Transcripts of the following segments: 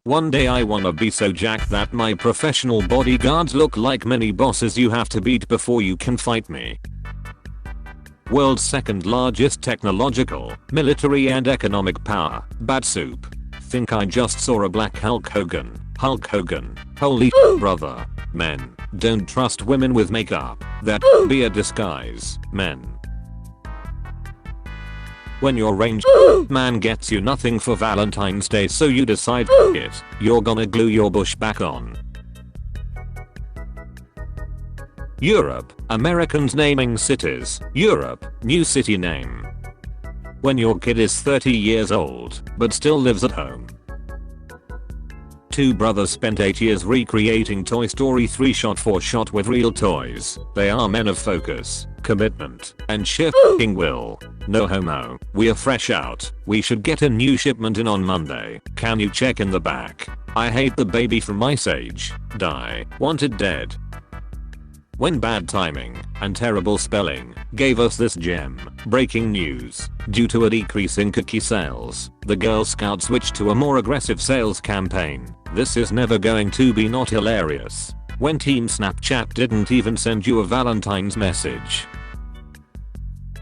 One day I wanna be so jacked that my professional bodyguards look like mini bosses you have to beat before you can fight me. World's second largest technological, military and economic power, bat soup. Think I just saw a black Hulk Hogan. Hulk Hogan. Holy brother. Men, don't trust women with makeup. That be a disguise. Men. When your range man gets you nothing for Valentine's Day, so you decide it, you're gonna glue your bush back on. Europe, Americans naming cities. Europe, new city name. When your kid is 30 years old, but still lives at home. Two brothers spent 8 years recreating Toy Story 3 shot for shot with real toys. They are men of focus, commitment, and sheer f***ing will. No homo. We're fresh out. We should get a new shipment in on Monday. Can you check in the back? I hate the baby from Ice Age. Die. Wanted dead. When bad timing and terrible spelling gave us this gem. Breaking news. Due to a decrease in cookie sales, the Girl Scouts switched to a more aggressive sales campaign. This is never going to be not hilarious. When Team Snapchat didn't even send you a Valentine's message.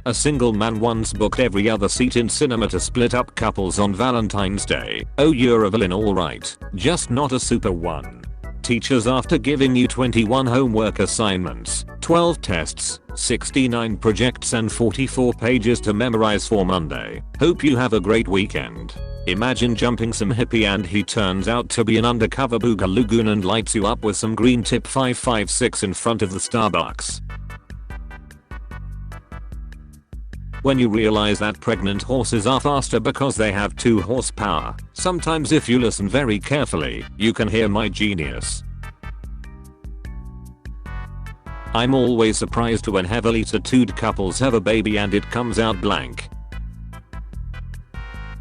A single man once booked every other seat in cinema to split up couples on Valentine's Day. Oh, you're a villain, alright, just not a super one. Teachers, after giving you 21 homework assignments, 12 tests, 69 projects and 44 pages to memorize for Monday, hope you have a great weekend. Imagine jumping some hippie and he turns out to be an undercover booga lagoon and lights you up with some green tip 556 in front of the Starbucks. When you realize that pregnant horses are faster because they have 2 horsepower. Sometimes if you listen very carefully, you can hear my genius. I'm always surprised when heavily tattooed couples have a baby and it comes out blank.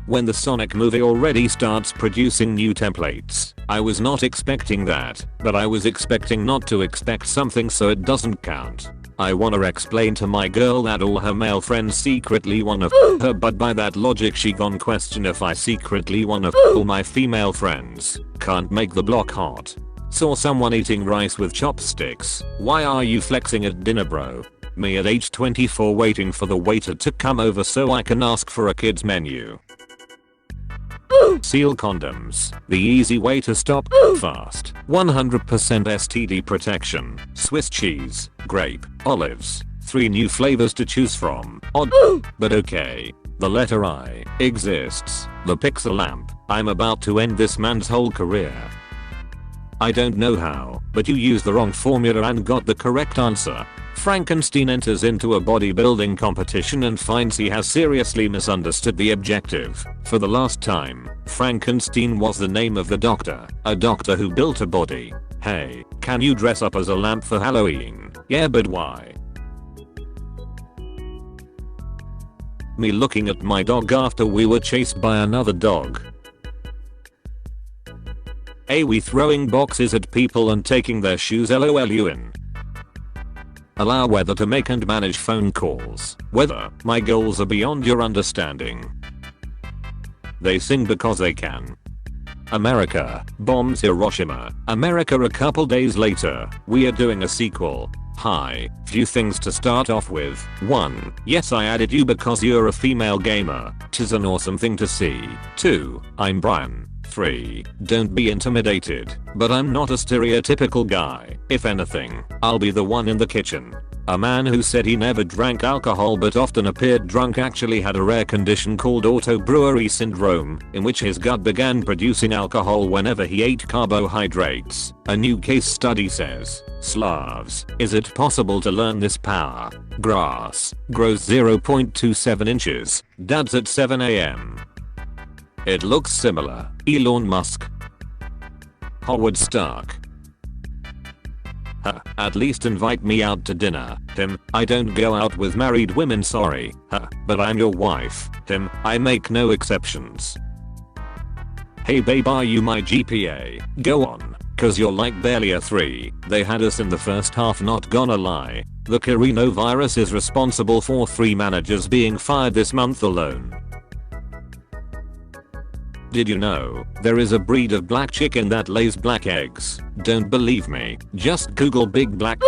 When the Sonic movie already starts producing new templates. I was not expecting that, but I was expecting not to expect something, so it doesn't count. I wanna explain to my girl that all her male friends secretly wanna f her, but by that logic she gon' question if I secretly wanna f all my female friends. Can't make the block hot. Saw someone eating rice with chopsticks. Why are you flexing at dinner, bro? Me at age 24 waiting for the waiter to come over so I can ask for a kid's menu. Seal condoms. The easy way to stop fast. 100% STD protection. Swiss cheese, grape, olives. 3 new flavors to choose from. Odd, but okay. The letter I exists. The pixel lamp. I'm about to end this man's whole career. I don't know how, but you used the wrong formula and got the correct answer. Frankenstein enters into a bodybuilding competition and finds he has seriously misunderstood the objective. For the last time, Frankenstein was the name of the doctor, a doctor who built a body. Hey, can you dress up as a lamp for Halloween? Yeah, but why? Me looking at my dog after we were chased by another dog. We throwing boxes at people and taking their shoes, LOLUN. Allow weather to make and manage phone calls. Weather, my goals are beyond your understanding. They sing because they can. America bombs Hiroshima. America a couple days later. We are doing a sequel. Hi, few things to start off with. 1. Yes, I added you because you're a female gamer. 'Tis an awesome thing to see. 2. I'm Brian. 3. Don't be intimidated, but I'm not a stereotypical guy. If anything, I'll be the one in the kitchen. A man who said he never drank alcohol but often appeared drunk actually had a rare condition called auto-brewery syndrome, in which his gut began producing alcohol whenever he ate carbohydrates. A new case study says, Slavs, is it possible to learn this power? Grass grows 0.27 inches. Dads at 7 AM. It looks similar. Elon Musk. Howard Stark. At least invite me out to dinner. Tim, I don't go out with married women, sorry. But I'm your wife. Tim, I make no exceptions. Hey babe, are you my GPA? Go on, cause you're like barely a 3. They had us in the first half, not gonna lie. The coronavirus is responsible for 3 managers being fired this month alone. Did you know there is a breed of black chicken that lays black eggs? Don't believe me? Just Google big black.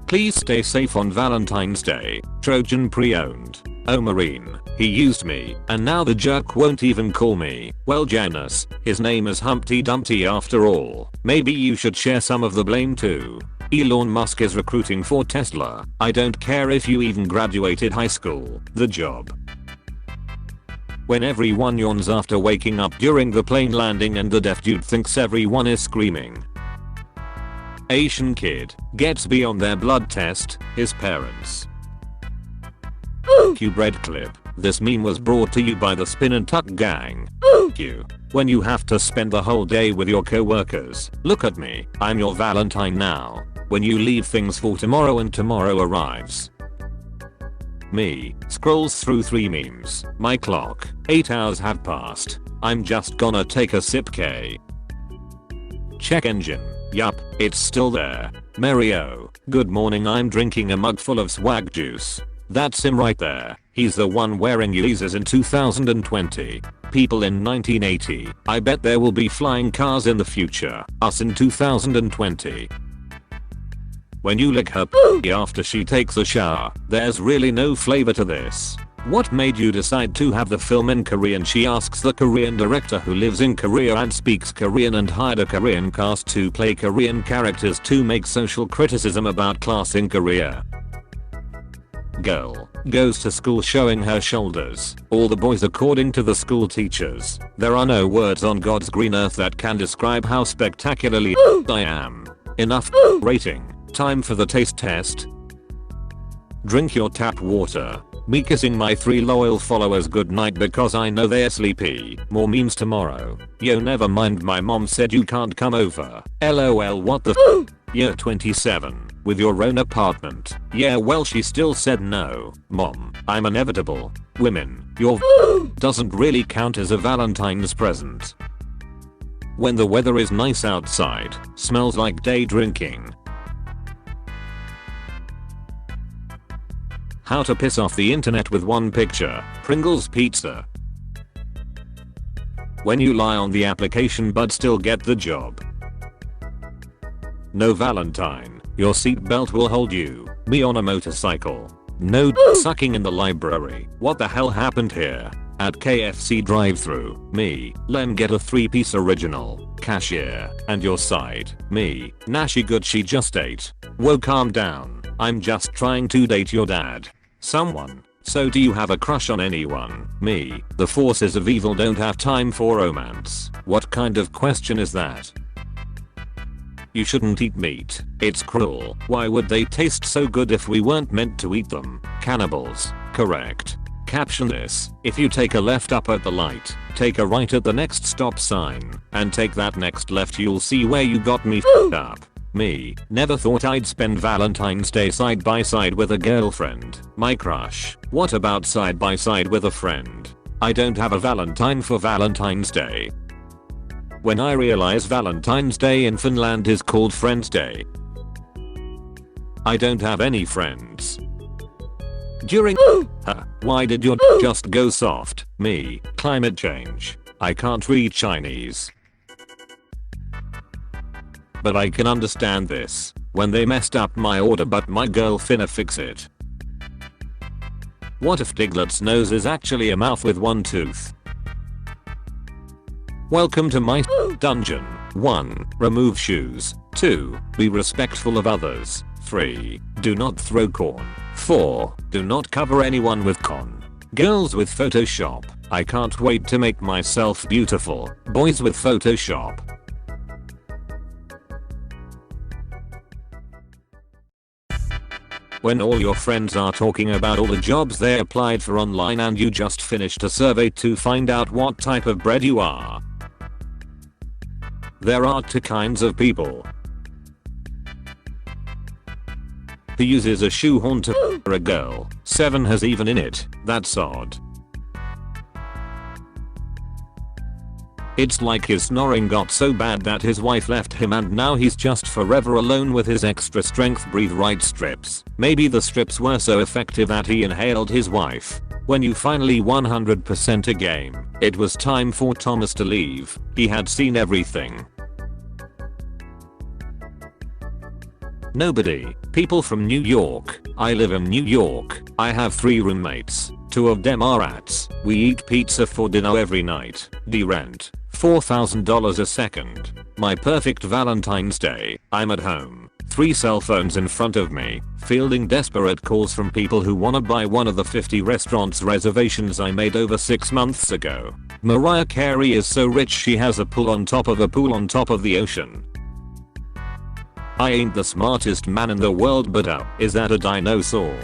Please stay safe on Valentine's Day. Trojan pre-owned. Oh Marine, he used me, and now the jerk won't even call me. Well Janus, his name is Humpty Dumpty after all. Maybe you should share some of the blame too. Elon Musk is recruiting for Tesla. I don't care if you even graduated high school. The job. When everyone yawns after waking up during the plane landing and the deaf dude thinks everyone is screaming. Asian kid gets B on their blood test, his parents. Q bread clip. This meme was brought to you by the Spin and Tuck gang. Q. When you have to spend the whole day with your co-workers. Look at me, I'm your Valentine now. When you leave things for tomorrow and tomorrow arrives. Me. Scrolls through 3 memes. My clock. 8 hours have passed. I'm just gonna take a sip K. Check engine. Yup, it's still there. Mario. Good morning, I'm drinking a mug full of swag juice. That's him right there. He's the one wearing Yeezys in 2020. People in 1980. I bet there will be flying cars in the future. Us in 2020. When you lick her after she takes a shower, there's really no flavor to this. What made you decide to have the film in Korean? She asks the Korean director who lives in Korea and speaks Korean and hired a Korean cast to play Korean characters to make social criticism about class in Korea. Girl goes to school showing her shoulders. All the boys according to the school teachers. There are no words on God's green earth that can describe how spectacularly I am. Enough rating. Time for the taste test. Drink your tap water. Me kissing my 3 loyal followers goodnight because I know they're sleepy. More memes tomorrow. Yo, never mind, my mom said you can't come over. LOL, what the Year 27. With your own apartment. Yeah, well, she still said no. Mom, I'm inevitable. Women, your doesn't really count as a Valentine's present. When the weather is nice outside, smells like day drinking. How to piss off the internet with 1 picture. Pringles pizza. When you lie on the application but still get the job. No Valentine. Your seatbelt will hold you. Me on a motorcycle. No sucking in the library. What the hell happened here? At KFC drive-thru. Me. Lem get a 3-piece original. Cashier. And your side. Me. Nah, she good, she just ate. Whoa, calm down. I'm just trying to date your dad. Someone. So do you have a crush on anyone? Me. The forces of evil don't have time for romance. What kind of question is that? You shouldn't eat meat. It's cruel. Why would they taste so good if we weren't meant to eat them? Cannibals. Correct. Caption this. If you take a left up at the light, take a right at the next stop sign, and take that next left, you'll see where you got me f***ed up. Me. Never thought I'd spend Valentine's Day side by side with a girlfriend. My crush. What about side by side with a friend? I don't have a Valentine for Valentine's Day. When I realize Valentine's Day in Finland is called Friends Day. I don't have any friends. During why did your just go soft? Me. Climate change. I can't read Chinese. But I can understand this. When they messed up my order but my girl finna fix it. What if Diglett's nose is actually a mouth with 1 tooth? Welcome to my dungeon. 1. Remove shoes. 2. Be respectful of others. 3. Do not throw corn. 4. Do not cover anyone with con. Girls with Photoshop. I can't wait to make myself beautiful. Boys with Photoshop. When all your friends are talking about all the jobs they applied for online and you just finished a survey to find out what type of bread you are. There are 2 kinds of people. Who uses a shoehorn to a girl. 7 has even in it. That's odd. It's like his snoring got so bad that his wife left him and now he's just forever alone with his extra strength breathe right strips. Maybe the strips were so effective that he inhaled his wife. When you finally 100% a game, it was time for Thomas to leave. He had seen everything. Nobody. People from New York. I live in New York. I have 3 roommates. 2 of them are rats. We eat pizza for dinner every night. The rent. $4,000 a second. My perfect Valentine's Day. I'm at home. 3 cell phones in front of me, fielding desperate calls from people who wanna buy one of the 50 restaurants reservations I made over 6 months ago. Mariah Carey is so rich she has a pool on top of a pool on top of the ocean. I ain't the smartest man in the world, but is that a dinosaur?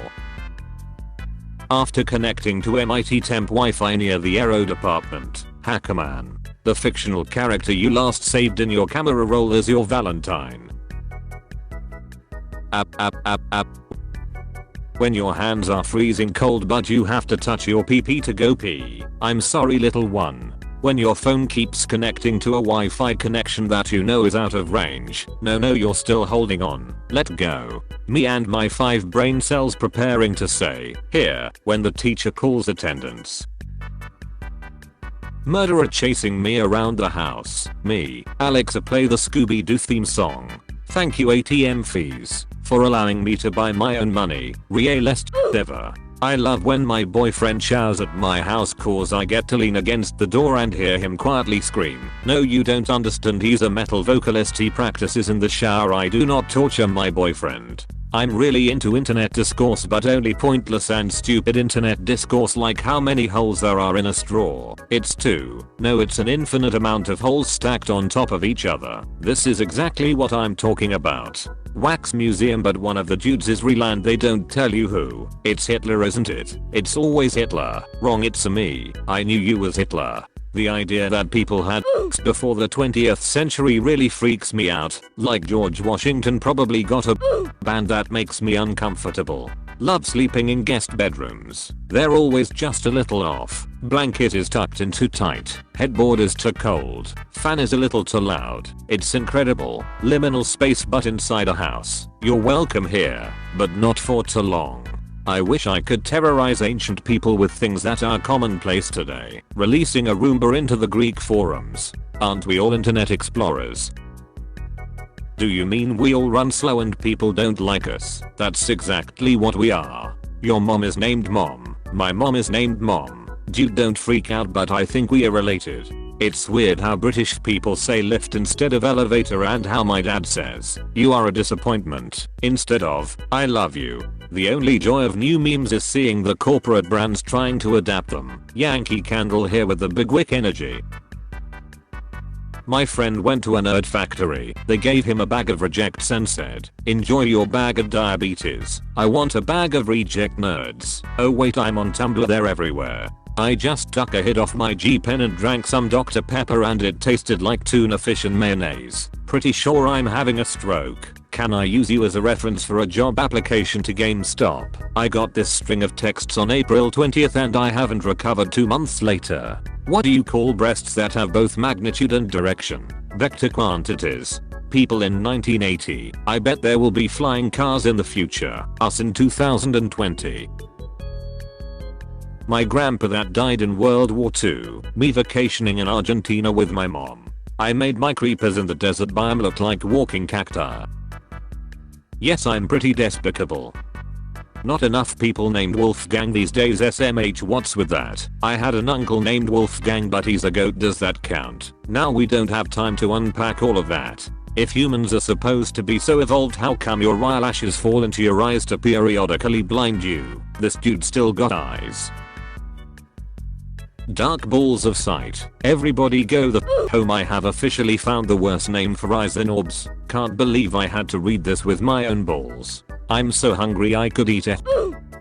After connecting to MIT temp Wi-Fi near the aero department, Hackerman, the fictional character you last saved in your camera roll is your Valentine. When your hands are freezing cold but you have to touch your pee-pee to go pee. I'm sorry little one. When your phone keeps connecting to a Wi-Fi connection that you know is out of range. No, you're still holding on. Let go. Me and my 5 brain cells preparing to say, here, when the teacher calls attendance. Murderer chasing me around the house. Me. Alexa, play the Scooby-Doo theme song. Thank you ATM fees for allowing me to buy my own money. Realest ever. I love when my boyfriend showers at my house cause I get to lean against the door and hear him quietly scream. No, you don't understand, he's a metal vocalist, he practices in the shower. I do not torture my boyfriend. I'm really into internet discourse, but only pointless and stupid internet discourse like how many holes there are in a straw. It's 2. No, it's an infinite amount of holes stacked on top of each other. This is exactly what I'm talking about. Wax museum, but one of the dudes is real and they don't tell you who. It's Hitler, isn't it? It's always Hitler. Wrong, it's me. I knew you was Hitler. The idea that people had before the 20th century really freaks me out. Like George Washington probably got a band that makes me uncomfortable. Love sleeping in guest bedrooms. They're always just a little off. Blanket is tucked in too tight. Headboard is too cold. Fan is a little too loud. It's incredible. Liminal space but inside a house. You're welcome here, but not for too long. I wish I could terrorize ancient people with things that are commonplace today. Releasing a Roomba into the Greek forums. Aren't we all internet explorers? Do you mean we all run slow and people don't like us? That's exactly what we are. Your mom is named Mom. My mom is named Mom. Dude, don't freak out, but I think we are related. It's weird how British people say lift instead of elevator and how my dad says, you are a disappointment, instead of, I love you. The only joy of new memes is seeing the corporate brands trying to adapt them. Yankee Candle here with the big wick energy. My friend went to a nerd factory. They gave him a bag of rejects and said, enjoy your bag of diabetes. I want a bag of reject nerds. Oh wait, I'm on Tumblr, they're everywhere. I just took a hit off my G-Pen and drank some Dr. Pepper and it tasted like tuna fish and mayonnaise. Pretty sure I'm having a stroke. Can I use you as a reference for a job application to GameStop? I got this string of texts on April 20th and I haven't recovered 2 months later. What do you call breasts that have both magnitude and direction? Vector quantities. People in 1980. I bet there will be flying cars in the future. Us in 2020. My grandpa that died in World War II. Me vacationing in Argentina with my mom. I made my creepers in the desert biome look like walking cacti. Yes, I'm pretty despicable. Not enough people named Wolfgang these days, SMH, what's with that? I had an uncle named Wolfgang but he's a goat, does that count? Now we don't have time to unpack all of that. If humans are supposed to be so evolved, how come your eyelashes fall into your eyes to periodically blind you? This dude still got eyes. Dark balls of sight. Everybody go the home. I have officially found the worst name for eyes in orbs. Can't believe I had to read this with my own balls. I'm so hungry I could eat it.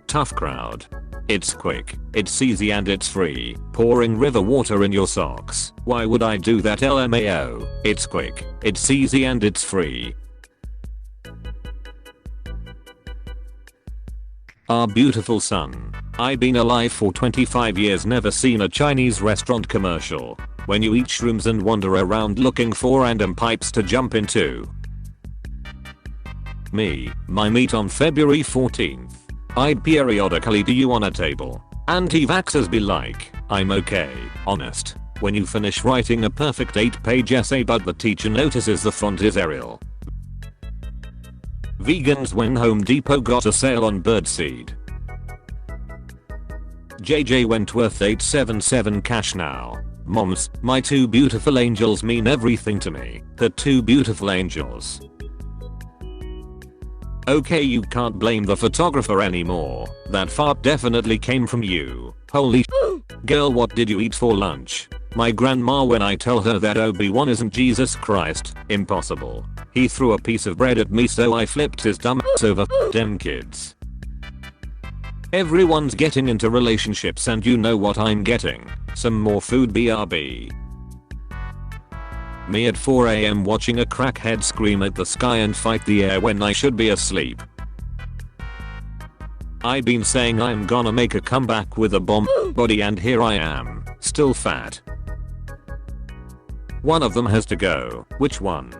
Tough crowd. It's quick, it's easy and it's free. Pouring river water in your socks. Why would I do that, LMAO? It's quick, it's easy and it's free. Our beautiful son. I've been alive for 25 years, never seen a Chinese restaurant commercial. When you eat shrooms and wander around looking for random pipes to jump into. Me, my meet on February 14th. I'd periodically do you on a table. Anti-vaxxers be like, I'm okay, honest. When you finish writing a perfect 8-page essay but the teacher notices the font is Arial. Vegans when Home Depot got a sale on birdseed. JJ Wentworth 877 cash now. Moms, my two beautiful angels mean everything to me. The two beautiful angels. Okay, you can't blame the photographer anymore. That fart definitely came from you. Holy girl, what did you eat for lunch? My grandma, when I tell her that Obi-Wan isn't Jesus Christ, impossible. He threw a piece of bread at me so I flipped his dumb ass over. Them kids. Everyone's getting into relationships and you know what I'm getting. Some more food BRB. Me at 4 AM watching a crackhead scream at the sky and fight the air when I should be asleep. I've been saying I'm gonna make a comeback with a bomb body and here I am, still fat. One of them has to go. Which one?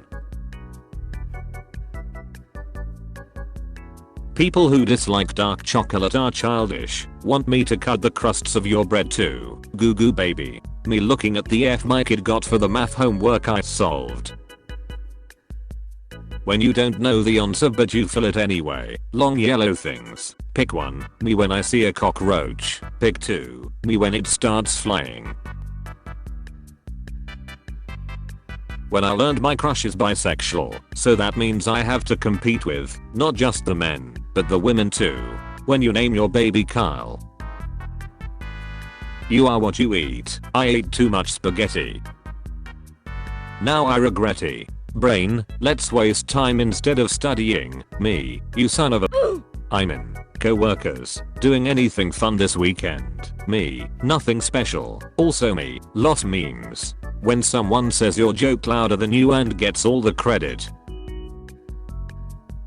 People who dislike dark chocolate are childish. Want me to cut the crusts of your bread too? Goo goo baby. Me looking at the F my kid got for the math homework I solved. When you don't know the answer but you fill it anyway. Long yellow things. Pick 1. Me when I see a cockroach. Pick 2. Me when it starts flying. When I learned my crush is bisexual, so that means I have to compete with, not just the men, but the women too. When you name your baby Kyle. You are what you eat. I ate too much spaghetti. Now I regret it. Brain, let's waste time instead of studying. Me, you son of a I'm in. Co-workers, doing anything fun this weekend? Me, nothing special. Also me, lost memes. When someone says your joke louder than you and gets all the credit.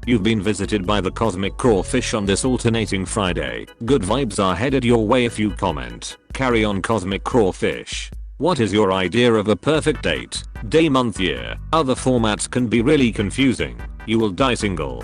You've been visited by the cosmic crawfish on this alternating Friday. Good vibes are headed your way if you comment. Carry on cosmic crawfish. What is your idea of a perfect date? Day, month, year. Other formats can be really confusing. You will die single.